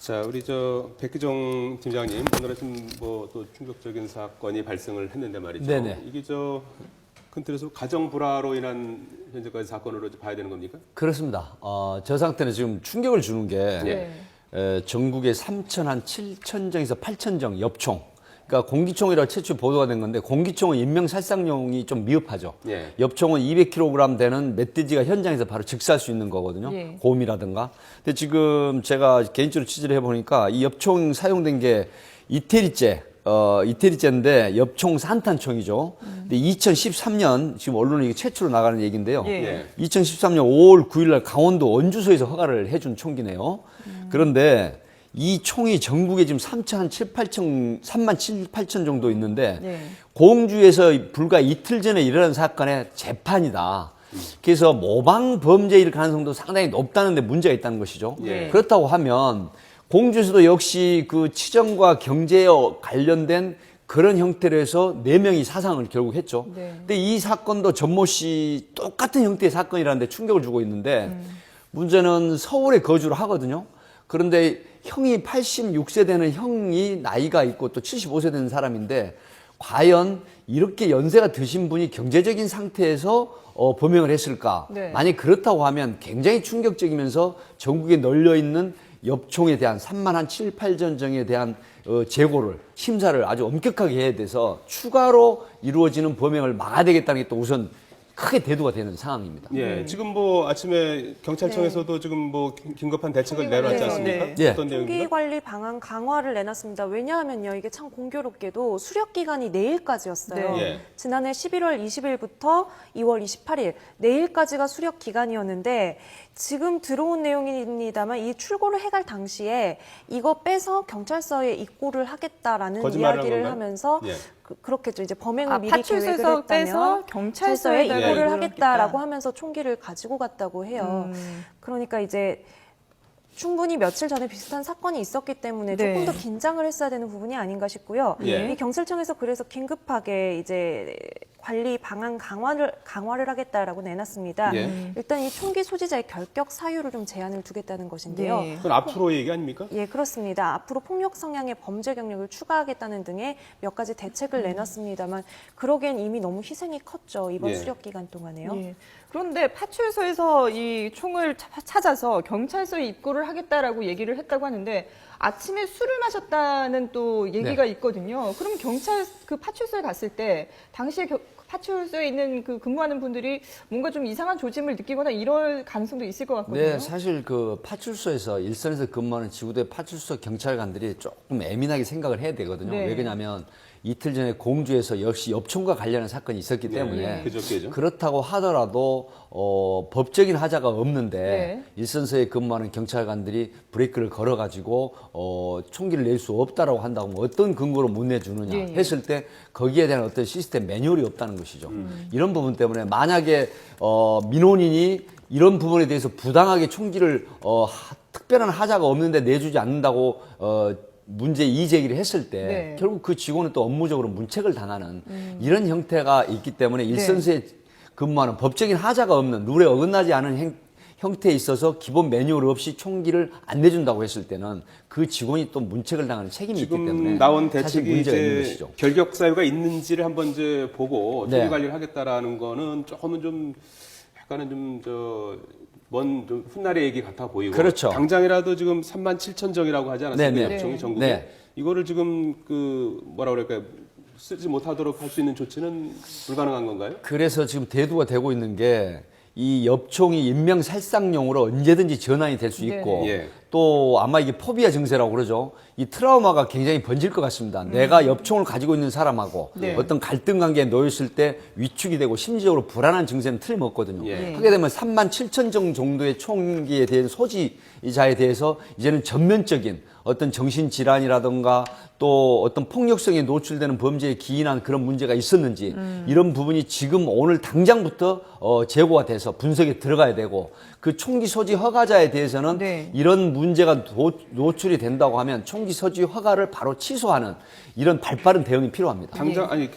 자, 우리 백기종 팀장님, 오늘은 좀 뭐 또 충격적인 사건이 발생을 했는데 말이죠. 네네. 이게 큰 틀에서 가정 불화로 인한 현재까지 사건으로 봐야 되는 겁니까? 그렇습니다. 저 상태는 지금 충격을 주는 게 네. 전국에 3천 한 7천 정에서 8천 정 엽총. 그러니까 공기총이라 최초 보도가 된 건데 공기총은 인명살상용이 좀 미흡하죠. 예. 엽총은 200kg 되는 멧돼지가 현장에서 바로 즉사할 수 있는 거거든요. 예. 곰이라든가. 근데 지금 제가 개인적으로 취재를 해보니까 이 엽총 사용된 게 이태리째인데 엽총 산탄총이죠. 근데 2013년 지금 언론에 이게 최초로 나가는 얘기인데요. 예. 2013년 5월 9일 날 강원도 원주소에서 허가를 해준 총기네요. 그런데 이 총이 전국에 지금 3만 7, 8천 정도 있는데 네. 공주에서 불과 이틀 전에 일어난 사건의 재판이다. 그래서 모방 범죄일 가능성도 상당히 높다는데 문제가 있다는 것이죠. 예. 그렇다고 하면 공주에서도 역시 그 치정과 경제에 관련된 그런 형태로 해서 4명이 사상을 결국 했죠. 네. 근데 이 사건도 전모 씨 똑같은 형태의 사건이라는데 충격을 주고 있는데 문제는 서울에 거주를 하거든요. 그런데 형이 86세 되는 형이 나이가 있고 또 75세 되는 사람인데 과연 이렇게 연세가 드신 분이 경제적인 상태에서 범행을 했을까? 네. 만약 그렇다고 하면 굉장히 충격적이면서 전국에 널려있는 엽총에 대한 3만 한 7, 8전 정에 대한 재고를 심사를 아주 엄격하게 해야 돼서 추가로 이루어지는 범행을 막아야 되겠다는 게 또 우선 크게 대두가 되는 상황입니다. 예. 지금 뭐 아침에 경찰청에서도 지금 뭐 긴급한 대책을 내놨지 않습니까? 네. 어떤 총기 내용입니까? 관리 방안 강화를 내놨습니다. 왜냐하면요, 이게 참 공교롭게도 수력 기간이 내일까지였어요. 네. 예. 지난해 11월 20일부터 2월 28일 내일까지가 수력 기간이었는데 지금 들어온 내용입니다만 이 출고를 해갈 당시에 이거 빼서 경찰서에 입고를 하겠다라는 거짓말을 한 이야기를 건가요? 하면서 예. 그렇겠죠. 이제 범행을 미리 계획을 파출소에서 했다면 빼서 경찰서에 경찰서에 입고를 예. 하겠다라고 하면서 총기를 가지고 갔다고 해요. 그러니까 이제 충분히 며칠 전에 비슷한 사건이 있었기 때문에 네. 조금 더 긴장을 했어야 되는 부분이 아닌가 싶고요. 예. 이 경찰청에서 그래서 긴급하게 이제 관리 방안 강화를 하겠다라고 내놨습니다. 예. 일단 이 총기 소지자의 결격 사유를 좀 제한을 두겠다는 것인데요. 네. 그건 앞으로의 얘기 아닙니까? 예, 그렇습니다. 앞으로 폭력 성향의 범죄 경력을 추가하겠다는 등의 몇 가지 대책을 내놨습니다만 그러기엔 이미 너무 희생이 컸죠. 이번 예. 수력 기간 동안에요. 예. 그런데 파출소에서 이 총을 찾아서 경찰서에 입고를 하겠다라고 얘기를 했다고 하는데 아침에 술을 마셨다는 또 얘기가 있거든요. 그럼 그 파출소에 갔을 때 당시에 파출소에 있는 그 근무하는 분들이 뭔가 좀 이상한 조짐을 느끼거나 이럴 가능성도 있을 것 같거든요. 네, 사실 그 파출소에서 일선에서 근무하는 지구대 파출소 경찰관들이 조금 예민하게 생각을 해야 되거든요. 네. 왜 그러냐면 이틀 전에 공주에서 역시 엽총과 관련한 사건이 있었기 때문에 그저께죠. 그렇다고 하더라도 법적인 하자가 없는데 네. 일선서에 근무하는 경찰관들이 브레이크를 걸어가지고 총기를 낼 수 없다라고 한다고 하면 어떤 근거로 못 내주느냐 예, 예. 했을 때 거기에 대한 어떤 시스템 매뉴얼이 없다는 것이죠. 이런 부분 때문에 만약에 민원인이 이런 부분에 대해서 부당하게 총기를 특별한 하자가 없는데 내주지 않는다고 문제 이의제기를 했을 때 네. 결국 그 직원은 또 업무적으로 문책을 당하는 이런 형태가 있기 때문에 일선서에 근무하는 법적인 하자가 없는 룰에 어긋나지 않은 형태에 있어서 기본 매뉴얼 없이 총기를 안 내준다고 했을 때는 그 직원이 또 문책을 당하는 책임이 있기 때문에 지금 나온 사실 대책이 문제가 있는 이제 것이죠. 결격 사유가 있는지를 한번 이제 보고 총기 네. 관리를 하겠다라는 거는 조금은 좀 약간은 좀 훗날의 얘기 같아 보이고 그렇죠. 당장이라도 지금 3만 7천 정이라고 하지 않았습니까? 네네. 엽총이 전국에 네. 이거를 지금 뭐라 그럴까요? 쓰지 못하도록 할 수 있는 조치는 불가능한 건가요? 그래서 지금 대두가 되고 있는 게 이 엽총이 인명살상용으로 언제든지 전환이 될 수 있고 예. 또 아마 이게 포비아 증세라고 그러죠. 이 트라우마가 굉장히 번질 것 같습니다. 내가 엽총을 가지고 있는 사람하고 네. 어떤 갈등 관계에 놓였을 때 위축이 되고 심리적으로 불안한 증세는 틀림없거든요. 예. 하게 되면 3만 7천 정 정도의 총기에 대한 소지자에 대해서 이제는 전면적인 어떤 정신질환이라든가 또 어떤 폭력성에 노출되는 범죄에 기인한 그런 문제가 있었는지 이런 부분이 지금 오늘 당장부터 제고가 돼서 분석에 들어가야 되고 그 총기 소지 허가자에 대해서는 네. 이런 문제가 노출이 된다고 하면 총기 소지 허가를 바로 취소하는 이런 발빠른 대응이 필요합니다.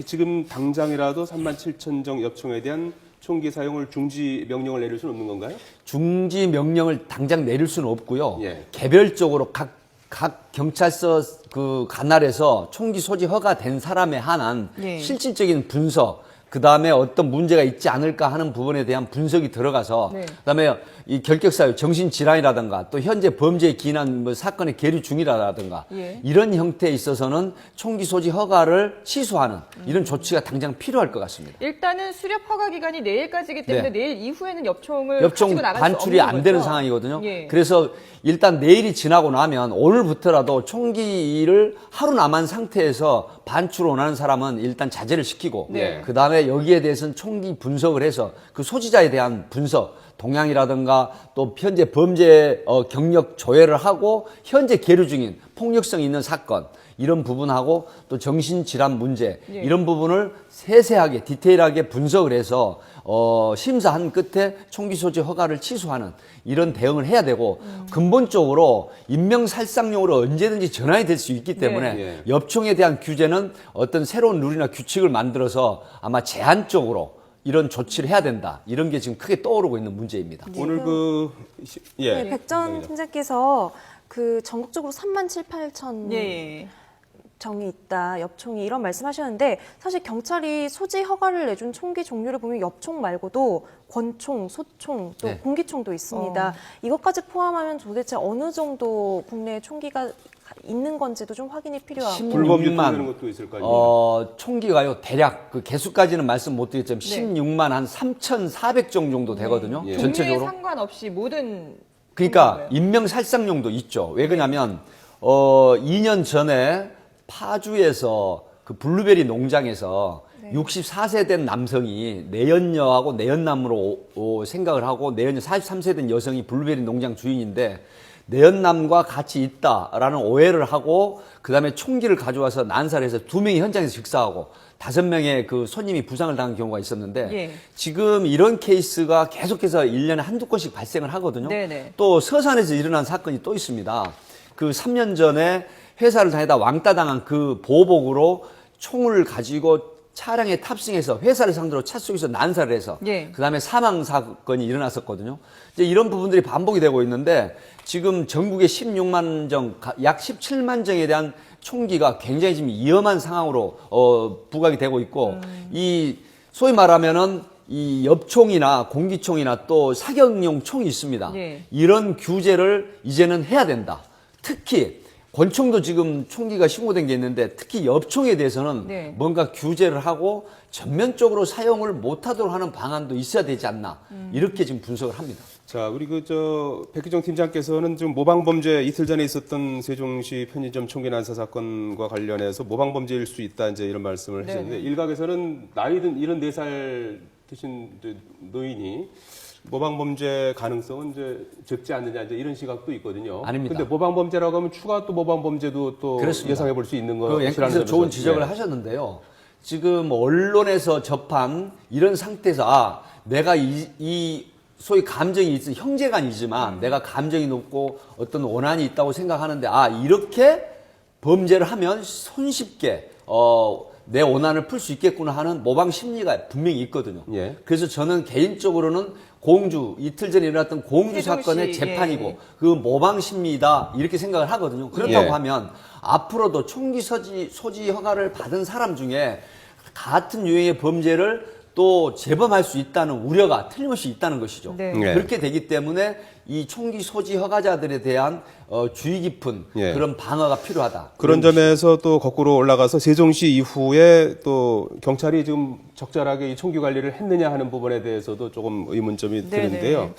지금 당장이라도 3만 7천 정 엽총에 대한 총기 사용을 중지 명령을 내릴 수는 없는 건가요? 중지 명령을 당장 내릴 수는 없고요. 예. 개별적으로 각 각 경찰서 그 관할에서 총기 소지 허가된 사람에 한한 예. 실질적인 분석, 그 다음에 어떤 문제가 있지 않을까 하는 부분에 대한 분석이 들어가서, 네. 그 다음에 이 결격사유, 정신질환이라든가 또 현재 범죄에 기인한 뭐 사건의 계류 중이라든가 예. 이런 형태에 있어서는 총기 소지 허가를 취소하는 이런 조치가 당장 필요할 것 같습니다. 일단은 수렵 허가 기간이 내일까지이기 때문에 네. 내일 이후에는 엽총을 엽총 가지고 나갈 반출이 수 안 없는 되는 거죠? 상황이거든요. 예. 그래서 일단 내일이 지나고 나면 오늘부터라도 총기를 하루 남은 상태에서 반출 원하는 사람은 일단 자제를 시키고 네. 그 다음에 여기에 대해서는 총기 분석을 해서 그 소지자에 대한 분석, 동향이라든가 또 현재 범죄 경력 조회를 하고 현재 계류 중인 폭력성 있는 사건 이런 부분하고 또 정신질환 문제 예. 이런 부분을 세세하게 디테일하게 분석을 해서 심사한 끝에 총기 소지 허가를 취소하는 이런 대응을 해야 되고 근본적으로 인명살상용으로 언제든지 전환이 될 수 있기 때문에 네. 엽총에 대한 규제는 어떤 새로운 룰이나 규칙을 만들어서 아마 제한적으로 이런 조치를 해야 된다. 이런 게 지금 크게 떠오르고 있는 문제입니다. 오늘 네, 백전 팀장께서 그 전국적으로 3만 7, 8천 예. 정이 있다, 엽총이 이런 말씀하셨는데 사실 경찰이 소지 허가를 내준 총기 종류를 보면 엽총 말고도 권총, 소총, 또 네. 공기총도 있습니다. 이것까지 포함하면 도대체 어느 정도 국내에 총기가 있는 건지도 좀 확인이 필요하고. 불법 16만. 유통되는 것도 있을 거 아니에요. 총기가요, 대략 그 개수까지는 말씀 못 드렸지만 네. 16만 한 3,400정 정도 되거든요. 예. 종류에 전체적으로. 상관없이 모든 그러니까 거예요. 인명살상용도 있죠. 왜 그러냐면 2년 전에 파주에서 그 블루베리 농장에서 64세 된 남성이 내연녀하고 내연남으로 생각을 하고 내연녀 43세 된 여성이 블루베리 농장 주인인데 내연남과 같이 있다라는 오해를 하고 그다음에 총기를 가져와서 난사를 해서 2명이 현장에서 즉사하고 5명의 그 손님이 부상을 당한 경우가 있었는데 예. 지금 이런 케이스가 계속해서 1년에 한두 건씩 발생을 하거든요. 네네. 또 서산에서 일어난 사건이 또 있습니다. 그 3년 전에 회사를 다니다 왕따 당한 그 보복으로 총을 가지고 차량에 탑승해서 회사를 상대로 차 속에서 난사를 해서 예. 그다음에 사망 사건이 일어났었거든요. 이제 이런 부분들이 반복이 되고 있는데 지금 전국에 16만 정, 약 17만 정에 대한 총기가 굉장히 지금 위험한 상황으로 부각이 되고 있고 이 소위 말하면은 이 엽총이나 공기총이나 또 사격용 총이 있습니다. 예. 이런 규제를 이제는 해야 된다. 특히 권총도 지금 총기가 신고된 게 있는데 특히 엽총에 대해서는 네. 뭔가 규제를 하고 전면적으로 사용을 못하도록 하는 방안도 있어야 되지 않나 이렇게 지금 분석을 합니다. 자, 우리 백희정 팀장께서는 지금 모방범죄 이틀 전에 있었던 세종시 편의점 총기 난사 사건과 관련해서 모방범죄일 수 있다 이제 이런 말씀을 네. 하셨는데 일각에서는 나이 든 74살 드신 이제 노인이 모방범죄 가능성은 이제 적지 않느냐 이제 이런 시각도 있거든요. 아닙니다. 근데 모방범죄라고 하면 추가 또 모방범죄도 또 그렇습니다. 예상해 볼 수 있는 그 거라는 앵커께서 좋은 점에서. 지적을 예. 하셨는데요. 지금 언론에서 접한 이런 상태에서 내가 이 소위 감정이 있은 형제간이지만 내가 감정이 높고 어떤 원한이 있다고 생각하는데 이렇게 범죄를 하면 손쉽게 내 원한을 풀 수 있겠구나 하는 모방 심리가 분명히 있거든요. 예. 그래서 저는 개인적으로는 공주 이틀 전에 일어났던 공주 세종시, 사건의 재판이고 예. 그 모방 심리다 이렇게 생각을 하거든요. 그렇다고 예. 하면 앞으로도 총기 소지 허가를 받은 사람 중에 같은 유형의 범죄를 또 재범할 수 있다는 우려가 틀림없이 있다는 것이죠. 네. 네. 그렇게 되기 때문에 이 총기 소지 허가자들에 대한 주의 깊은 예. 그런 방어가 필요하다. 그런 점에서 또 거꾸로 올라가서 세종시 이후에 또 경찰이 지금 적절하게 이 총기 관리를 했느냐 하는 부분에 대해서도 조금 의문점이 네네. 드는데요.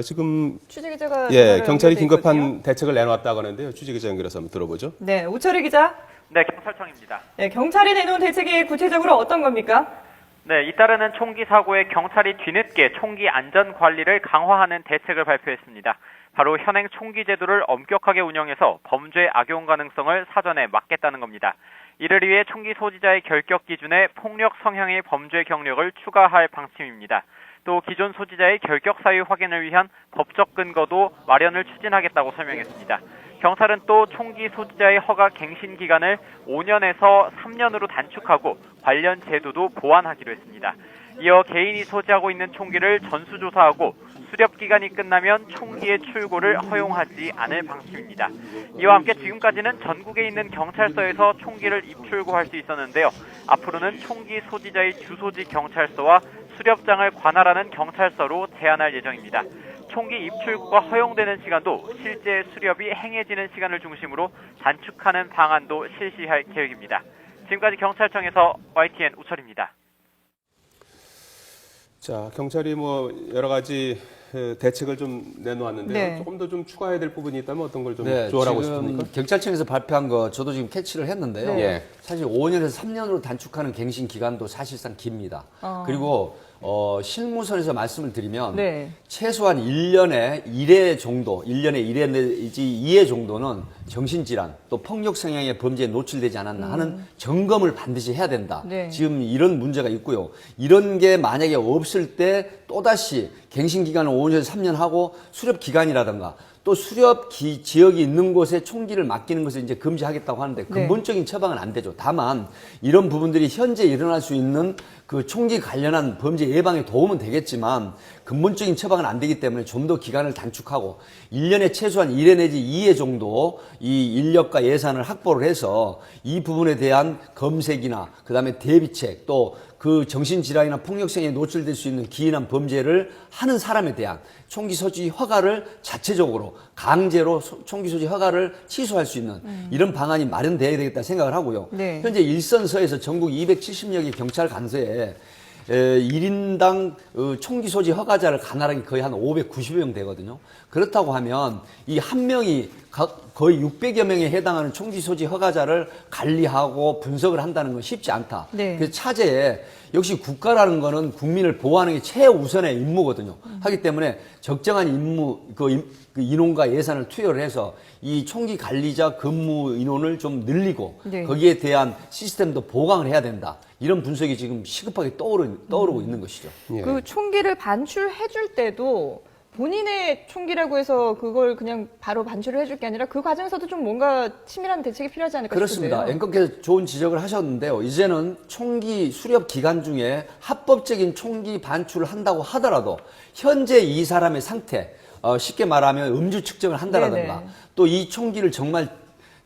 지금 취재 기자가 경찰이 연결돼 긴급한 있거든요. 대책을 내놨다고 하는데요. 취재 기자 연결해서 한번 들어보죠. 네, 오철희 기자. 네, 경찰청입니다. 네, 경찰이 내놓은 대책이 구체적으로 어떤 겁니까? 네, 잇따르는 총기 사고에 경찰이 뒤늦게 총기 안전 관리를 강화하는 대책을 발표했습니다. 바로 현행 총기 제도를 엄격하게 운영해서 범죄 악용 가능성을 사전에 막겠다는 겁니다. 이를 위해 총기 소지자의 결격 기준에 폭력 성향의 범죄 경력을 추가할 방침입니다. 또 기존 소지자의 결격 사유 확인을 위한 법적 근거도 마련을 추진하겠다고 설명했습니다. 경찰은 또 총기 소지자의 허가 갱신 기간을 5년에서 3년으로 단축하고 관련 제도도 보완하기로 했습니다. 이어 개인이 소지하고 있는 총기를 전수조사하고 수렵 기간이 끝나면 총기의 출고를 허용하지 않을 방침입니다. 이와 함께 지금까지는 전국에 있는 경찰서에서 총기를 입출고할 수 있었는데요. 앞으로는 총기 소지자의 주소지 경찰서와 수렵장을 관할하는 경찰서로 제한할 예정입니다. 총기 입출고가 허용되는 시간도 실제 수렵이 행해지는 시간을 중심으로 단축하는 방안도 실시할 계획입니다. 지금까지 경찰청에서 YTN 우철입니다. 자, 경찰이 뭐 여러 가지 대책을 좀 내놓았는데요. 네. 조금 더 좀 추가해야 될 부분이 있다면 어떤 걸 좀 네, 조언하고 지금 싶습니까? 경찰청에서 발표한 거 저도 지금 캐치를 했는데요. 네. 사실 5년에서 3년으로 단축하는 갱신 기간도 사실상 깁니다. 그리고 실무선에서 말씀을 드리면 네. 최소한 1년에 1회 정도, 1년에 1회 내지 2회 정도는 정신질환 또 폭력 성향의 범죄에 노출되지 않았나 하는 점검을 반드시 해야 된다. 네. 지금 이런 문제가 있고요. 이런 게 만약에 없을 때 또다시 갱신 기간을 5년에서 3년 하고 수렵 기간이라든가 또 수렵 지역이 있는 곳에 총기를 맡기는 것을 이제 금지하겠다고 하는데 근본적인 처방은 안 되죠. 다만 이런 부분들이 현재 일어날 수 있는 그 총기 관련한 범죄 예방에 도움은 되겠지만 근본적인 처방은 안 되기 때문에 좀 더 기간을 단축하고 1년에 최소한 1회 내지 2회 정도 이 인력과 예산을 확보를 해서 이 부분에 대한 검색이나 그다음에 대비책 또 그 정신질환이나 폭력성에 노출될 수 있는 기인한 범죄를 하는 사람에 대한 총기 소지 허가를 자체적으로 강제로 총기 소지 허가를 취소할 수 있는 이런 방안이 마련돼야 되겠다 생각을 하고요. 네. 현재 일선서에서 전국 270여 개 경찰 간서에 1인당 총기 소지 허가자를 가나라기 거의 한 590여 명 되거든요. 그렇다고 하면 이 한 명이 거의 600여 명에 해당하는 총기 소지 허가자를 관리하고 분석을 한다는 건 쉽지 않다. 네. 그래서 차제에 역시 국가라는 거는 국민을 보호하는 게 최우선의 임무거든요. 하기 때문에 적정한 그 인원과 예산을 투여를 해서 이 총기 관리자 근무 인원을 좀 늘리고 네. 거기에 대한 시스템도 보강을 해야 된다. 이런 분석이 지금 시급하게 떠오르고 있는 것이죠. 예. 그 총기를 반출해줄 때도 본인의 총기라고 해서 그걸 그냥 바로 반출을 해줄 게 아니라 그 과정에서도 좀 뭔가 치밀한 대책이 필요하지 않을까 그렇습니다. 싶은데요. 앵커께서 좋은 지적을 하셨는데요. 이제는 총기 수렵 기간 중에 합법적인 총기 반출을 한다고 하더라도 현재 이 사람의 상태, 쉽게 말하면 음주 측정을 한다라든가 네네. 또 이 총기를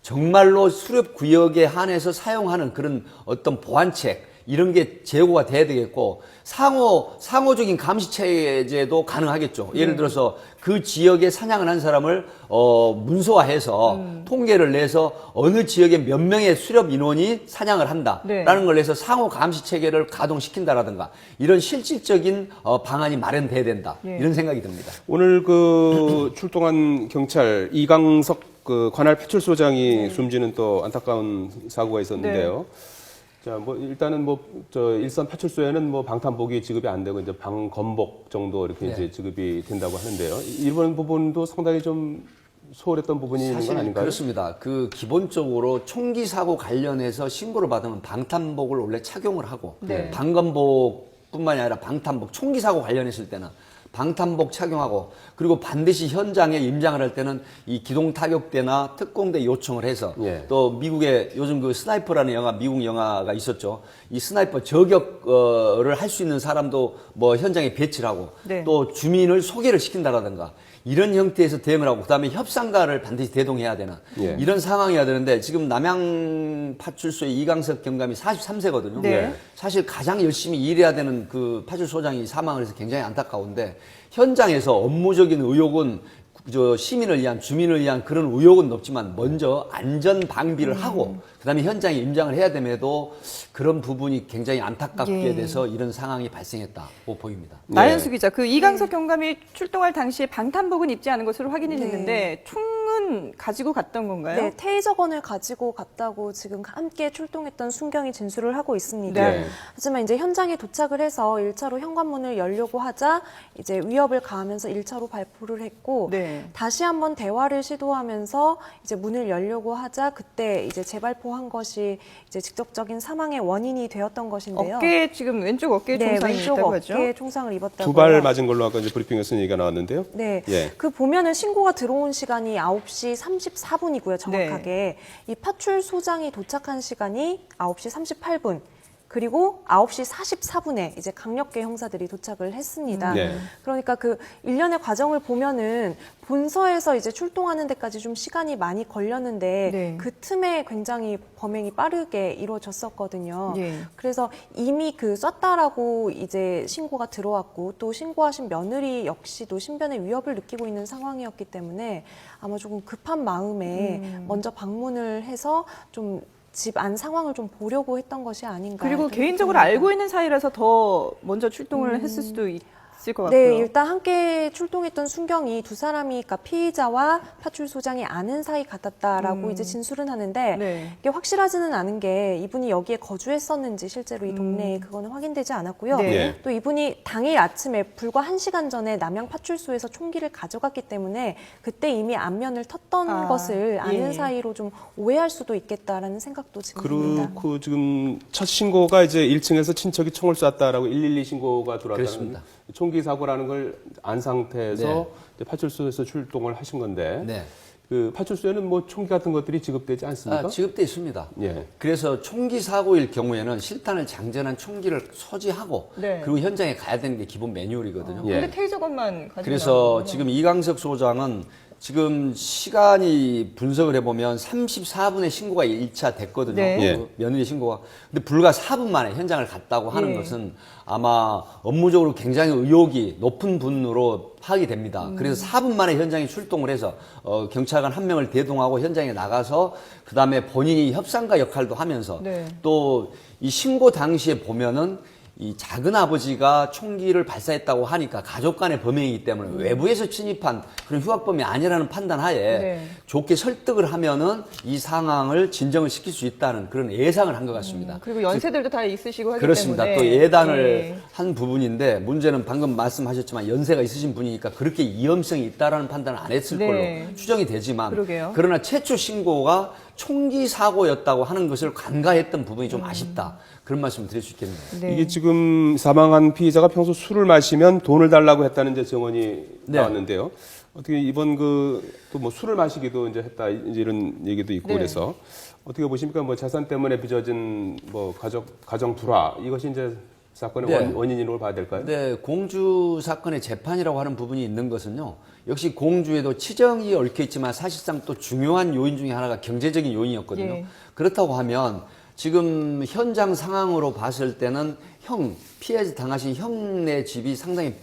정말로 수렵 구역에 한해서 사용하는 그런 어떤 보안책 이런 게 제고가 돼야 되겠고 상호적인 감시 체제도 가능하겠죠. 예를 들어서 그 지역에 사냥을 한 사람을 문서화해서 통계를 내서 어느 지역에 몇 명의 수렵 인원이 사냥을 한다라는 걸 내서 상호 감시 체계를 가동시킨다라든가 이런 실질적인 방안이 마련돼야 된다. 이런 생각이 듭니다. 오늘 그 출동한 경찰 이강석 그 관할 파출소장이 숨지는 또 안타까운 사고가 있었는데요. 자, 뭐 일단은 저 일선 파출소에는 뭐 방탄복이 지급이 안 되고 이제 방검복 정도 이렇게 이제 지급이 된다고 하는데요. 이번 부분도 상당히 좀 소홀했던 부분이 있는 건 아닌가요? 그렇습니다. 그 기본적으로 총기 사고 관련해서 신고를 받으면 방탄복을 원래 착용을 하고 방검복뿐만이 아니라 방탄복 총기 사고 관련했을 때는 방탄복 착용하고 그리고 반드시 현장에 임장을 할 때는 이 기동 타격대나 특공대 요청을 해서 또 미국의 요즘 그 스나이퍼라는 미국 영화가 있었죠. 이 스나이퍼 저격을 할 수 있는 사람도 뭐 현장에 배치를 하고 또 주민을 소개를 시킨다라든가 이런 형태에서 대응을 하고 그다음에 협상가를 반드시 대동해야 되는 이런 상황이어야 되는데 지금 남양 파출소의 이강석 경감이 43세거든요. 사실 가장 열심히 일해야 되는 그 파출소장이 사망을 해서 굉장히 안타까운데 현장에서 업무적인 의혹은 시민을 위한 주민을 위한 그런 의혹은 높지만 먼저 안전 방비를 하고 그다음에 현장에 임장을 해야 됨에도 그런 부분이 굉장히 안타깝게 돼서 이런 상황이 발생했다고 보입니다. 나연수 기자, 그 이강석 경감이 출동할 당시에 방탄복은 입지 않은 것으로 확인이 됐는데 총은 가지고 갔던 건가요? 네, 테이저건을 가지고 갔다고 지금 함께 출동했던 순경이 진술을 하고 있습니다. 하지만 이제 현장에 도착을 해서 1차로 현관문을 열려고 하자 이제 위협을 가하면서 1차로 발포를 했고 다시 한번 대화를 시도하면서 이제 문을 열려고 하자 그때 이제 재발포한 것이 이제 직접적인 사망의 원인이 되었던 것인데요. 어깨에 지금 왼쪽 어깨에 총상이 왼쪽 있다고 하죠. 어깨에 총상을 입었다고요. 두 발 맞은 걸로 아까 이제 브리핑에서 얘기가 나왔는데요. 그 보면은 신고가 들어온 시간이 9시 34분이고요, 정확하게. 이 파출소장이 도착한 시간이 9시 38분. 그리고 9시 44분에 이제 강력계 형사들이 도착을 했습니다. 네. 그러니까 그 일련의 과정을 보면은 본서에서 이제 출동하는 데까지 좀 시간이 많이 걸렸는데 네. 그 틈에 굉장히 범행이 빠르게 이루어졌었거든요. 예. 그래서 이미 그 쐈다라고 이제 신고가 들어왔고 또 신고하신 며느리 역시도 신변의 위협을 느끼고 있는 상황이었기 때문에 아마 조금 급한 마음에 먼저 방문을 해서 좀 집 안 상황을 좀 보려고 했던 것이 아닌가. 그리고 이렇게 개인적으로 생각합니다. 알고 있는 사이라서 더 먼저 출동을 했을 수도 있을 것 같고요. 네, 일단 함께 출동했던 순경이 두 사람이 그러니까 피의자와 파출소장이 아는 사이 같았다라고 이제 진술은 하는데 네. 이게 확실하지는 않은 게 이분이 여기에 거주했었는지 실제로 이 동네에 그거는 확인되지 않았고요. 네. 네. 또 이분이 당일 아침에 불과 1시간 전에 남양 파출소에서 총기를 가져갔기 때문에 그때 이미 안면을 텄던 것을 아는 예. 사이로 좀 오해할 수도 있겠다라는 생각도 지금 듭니다. 그리고 지금 첫 신고가 이제 1층에서 친척이 총을 쐈다라고 112 신고가 들어왔다는 그렇습니다. 총기 사고라는 걸 안 상태에서 네. 이제 파출소에서 출동을 하신 건데 네. 그 파출소에는 뭐 총기 같은 것들이 지급되지 않습니까? 지급돼 있습니다. 예. 그래서 총기 사고일 경우에는 실탄을 장전한 총기를 소지하고 네. 그리고 현장에 가야 되는 게 기본 매뉴얼이거든요. 예. 근데 테이저건만 가지고 그래서 나오는군요. 지금 이강석 소장은 지금 시간이 분석을 해보면 34분에 신고가 1차 됐거든요. 네. 예. 그 며느리 신고가. 근데 불과 4분 만에 현장을 갔다고 하는 예. 것은 아마 업무적으로 굉장히 의혹이 높은 분으로 파악이 됩니다. 그래서 4분 만에 현장에 출동을 해서 경찰관 한 명을 대동하고 현장에 나가서 그다음에 본인이 협상가 역할도 하면서 네. 또 이 신고 당시에 보면은 이 작은 아버지가 총기를 발사했다고 하니까 가족 간의 범행이기 때문에 외부에서 침입한 그런 흉악범이 아니라는 판단하에 네. 좋게 설득을 하면은 이 상황을 진정을 시킬 수 있다는 그런 예상을 한 것 같습니다. 그리고 연세들도 다 있으시고 하기 그렇습니다. 때문에 또 예단을 예. 한 부분인데 문제는 방금 말씀하셨지만 연세가 있으신 분이니까 그렇게 위험성이 있다라는 판단을 안 했을 네. 걸로 추정이 되지만 그러게요. 그러나 최초 신고가 총기 사고였다고 하는 것을 간과했던 부분이 좀 아쉽다. 그런 말씀을 드릴 수 있겠네요. 네. 이게 지금 사망한 피의자가 평소 술을 마시면 돈을 달라고 했다는 이제 증언이 네. 나왔는데요. 어떻게 이번 또 뭐 술을 마시기도 이제 했다 이제 이런 얘기도 있고 네. 그래서 어떻게 보십니까? 뭐 자산 때문에 빚어진 뭐 가정 불화 이것이 이제 사건의 네. 원인으로 봐야 될까요? 네, 공주 사건의 재판이라고 하는 부분이 있는 것은요. 역시 공주에도 치정이 얽혀 있지만 사실상 또 중요한 요인 중에 하나가 경제적인 요인이었거든요. 예. 그렇다고 하면 지금 현장 상황으로 봤을 때는 피해자 당하신 형네 집이 상당히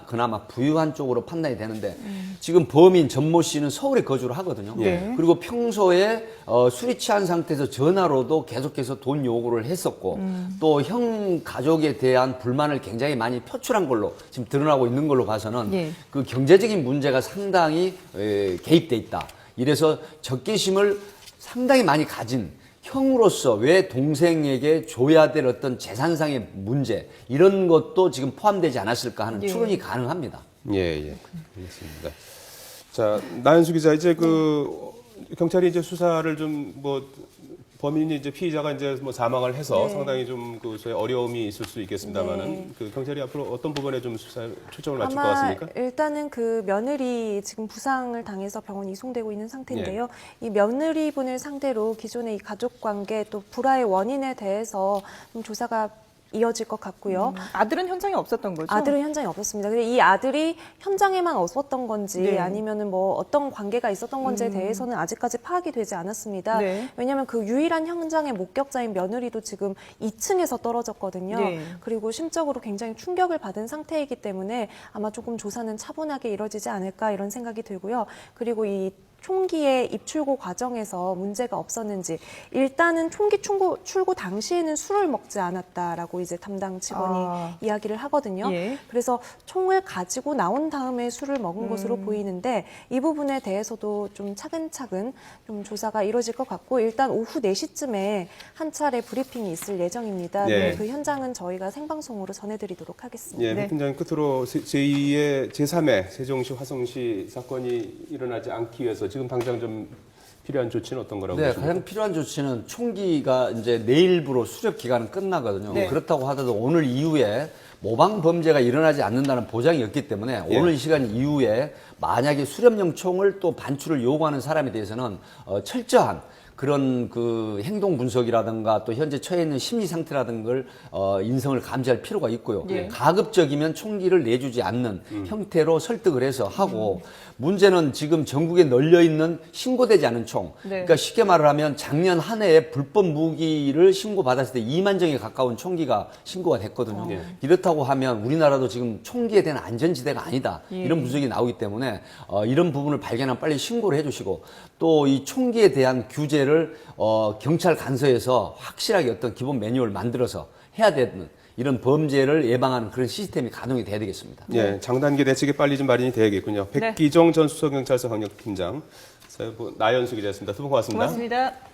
그나마 부유한 쪽으로 판단이 되는데 지금 범인 전모 씨는 서울에 거주를 하거든요. 네. 그리고 평소에 술이 취한 상태에서 전화로도 계속해서 돈 요구를 했었고 또 형 가족에 대한 불만을 굉장히 많이 표출한 걸로 지금 드러나고 있는 걸로 봐서는 예. 그 경제적인 문제가 상당히 개입돼 있다. 이래서 적개심을 상당히 많이 가진 형으로서 왜 동생에게 줘야 될 어떤 재산상의 문제 이런 것도 지금 포함되지 않았을까 하는 예. 추론이 가능합니다. 예. 알겠습니다. 자, 나연수 기자 이제 경찰이 이제 수사를 좀 범인이 이제 피의자가 이제 사망을 해서 네. 상당히 좀 소위 어려움이 있을 수 있겠습니다만은 네. 경찰이 앞으로 어떤 부분에 좀 수사에 초점을 맞출 것 아마 같습니까? 일단은 그 며느리 지금 부상을 당해서 병원 이송되고 있는 상태인데요. 예. 이 며느리분을 상대로 기존의 이 가족 관계 또 불화의 원인에 대해서 좀 조사가 이어질 것 같고요. 아들은 현장에 없었던 거죠? 아들은 현장에 없었습니다. 근데 이 아들이 현장에만 없었던 건지 네. 아니면은 뭐 어떤 관계가 있었던 건지에 대해서는 아직까지 파악이 되지 않았습니다. 네. 왜냐하면 그 유일한 현장의 목격자인 며느리도 지금 2층에서 떨어졌거든요. 네. 그리고 심적으로 굉장히 충격을 받은 상태이기 때문에 아마 조금 조사는 차분하게 이뤄지지 않을까 이런 생각이 들고요. 그리고 이 총기의 입출고 과정에서 문제가 없었는지 일단은 총기 출고 당시에는 술을 먹지 않았다라고 이제 담당 직원이 이야기를 하거든요. 예. 그래서 총을 가지고 나온 다음에 술을 먹은 것으로 보이는데 이 부분에 대해서도 좀 차근차근 좀 조사가 이루어질 것 같고 일단 오후 4시쯤에 한 차례 브리핑이 있을 예정입니다. 네. 네, 그 현장은 저희가 생방송으로 전해드리도록 하겠습니다. 예, 네. 팀장님 끝으로 제2의 제3의 세종시 화성시 사건이 일어나지 않기 위해서 지금 당장 좀 필요한 조치는 어떤 거라고 네, 보십니까? 가장 필요한 조치는 총기가 이제 내일부로 수렵 기간은 끝나거든요. 네. 그렇다고 하더라도 오늘 이후에 모방 범죄가 일어나지 않는다는 보장이 없기 때문에 예. 오늘 이 시간 이후에 만약에 수렵용 총을 또 반출을 요구하는 사람에 대해서는 철저한 그런 그 행동 분석이라든가 또 현재 처해 있는 심리 상태라든가 걸 인성을 감지할 필요가 있고요. 예. 가급적이면 총기를 내주지 않는 형태로 설득을 해서 하고 문제는 지금 전국에 널려 있는 신고되지 않은 총. 네. 그러니까 쉽게 말을 하면 작년 한 해에 불법 무기를 신고받았을 때 2만 정에 가까운 총기가 신고가 됐거든요. 이렇다고 하면 우리나라도 지금 총기에 대한 안전지대가 아니다. 이런 분석이 나오기 때문에 이런 부분을 발견하면 빨리 신고를 해주시고 또 이 총기에 대한 규제를 경찰 간서에서 확실하게 어떤 기본 매뉴얼을 만들어서 해야 되는 이런 범죄를 예방하는 그런 시스템이 가동이 돼야 되겠습니다. 예, 장단기 대책이 빨리 좀 마련이 돼야겠군요. 네. 백기정 전 수서경찰서 강력팀장, 나연수 기자였습니다. 두 분 고맙습니다. 고맙습니다.